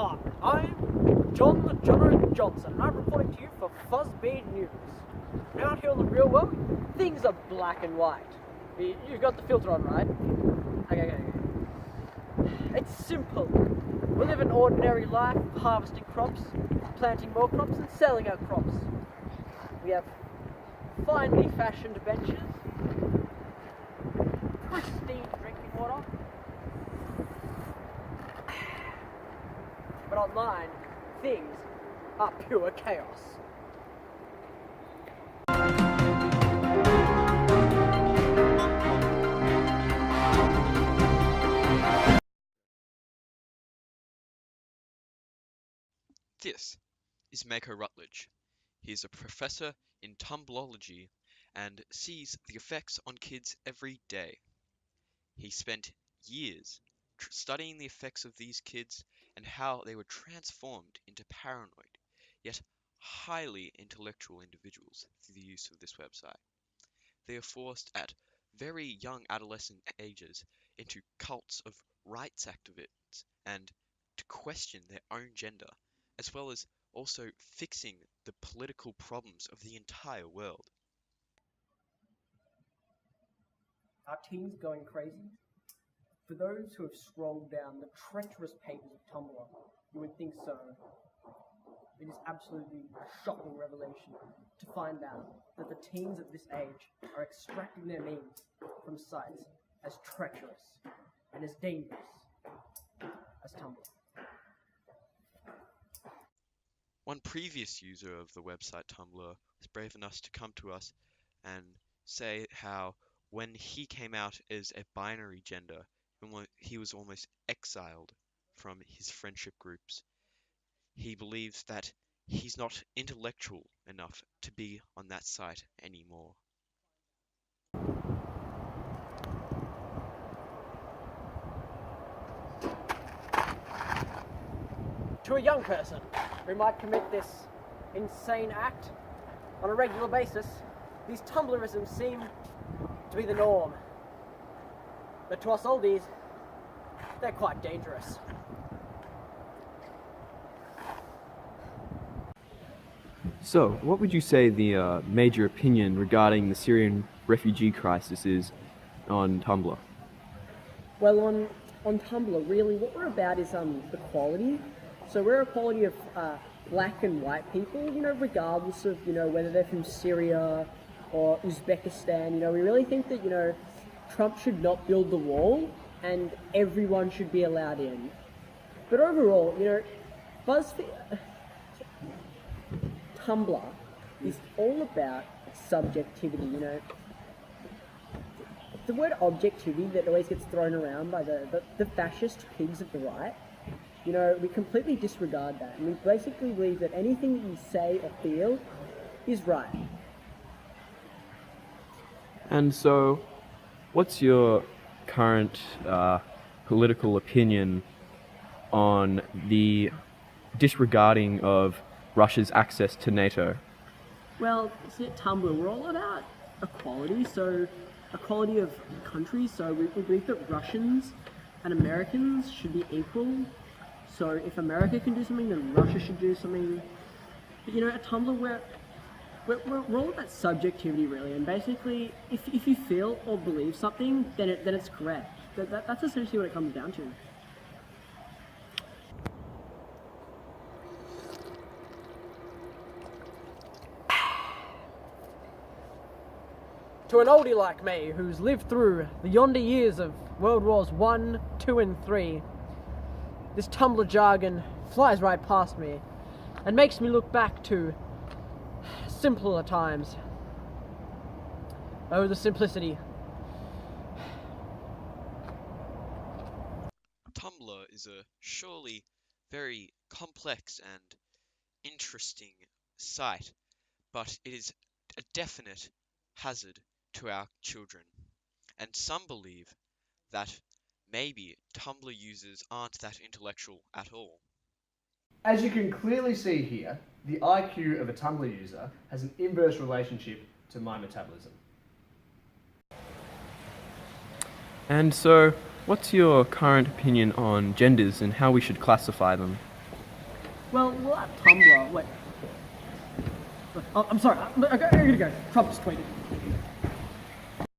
Hi, I'm John the Jono Johnson, and I'm reporting to you for Fuzzbeard News. Out here in the real world, things are black and white. You've got the filter on, right? Okay. It's simple. We live an ordinary life, harvesting crops, planting more crops, and selling our crops. We have finely fashioned benches, pristine drinking water, but online, things are pure chaos. This is Mako Rutledge. He is a professor in Tumblrology and sees the effects on kids every day. He spent years studying the effects of these kids and how they were transformed into paranoid, yet highly intellectual individuals through the use of this website. They are forced at very young adolescent ages into cults of rights activists and to question their own gender, as well as also fixing the political problems of the entire world. Are teens going crazy? For those who have scrolled down the treacherous pages of Tumblr, you would think so. It is absolutely a shocking revelation to find out that the teens of this age are extracting their memes from sites as treacherous and as dangerous as Tumblr. One previous user of the website Tumblr was brave enough to come to us and say how when he came out as a binary gender, he was almost exiled from his friendship groups. He believes that he's not intellectual enough to be on that site anymore. To a young person who might commit this insane act on a regular basis, these Tumblrisms seem to be the norm. But to us oldies, they're quite dangerous. So, what would you say the major opinion regarding the Syrian refugee crisis is on Tumblr? Well, on Tumblr, really, what we're about is equality. So we're equality of black and white people, regardless of, whether they're from Syria or Uzbekistan. We really think that, Trump should not build the wall and everyone should be allowed in. But overall, BuzzFeed, Tumblr is all about subjectivity, The word objectivity that always gets thrown around by the fascist pigs of the right, we completely disregard that. And we basically believe that anything that you say or feel is right. And so, what's your current political opinion on the disregarding of Russia's access to NATO? Well, see, at Tumblr, we're all about equality, so equality of countries. So we believe that Russians and Americans should be equal. So if America can do something, then Russia should do something. But at Tumblr, we're all about subjectivity, really. And basically, if you feel or believe something, then it's correct. That's essentially what it comes down to. To an oldie like me, who's lived through the yonder years of World Wars 1, 2 and 3, this Tumblr jargon flies right past me and makes me look back to simpler times. Oh, the simplicity. Tumblr is a surely very complex and interesting site, but it is a definite hazard to our children. And some believe that maybe Tumblr users aren't that intellectual at all. As you can clearly see here, the IQ of a Tumblr user has an inverse relationship to my metabolism. And so, what's your current opinion on genders and how we should classify them? Well, at Tumblr, wait. Oh, I'm sorry. I gotta go. Trump just tweeted.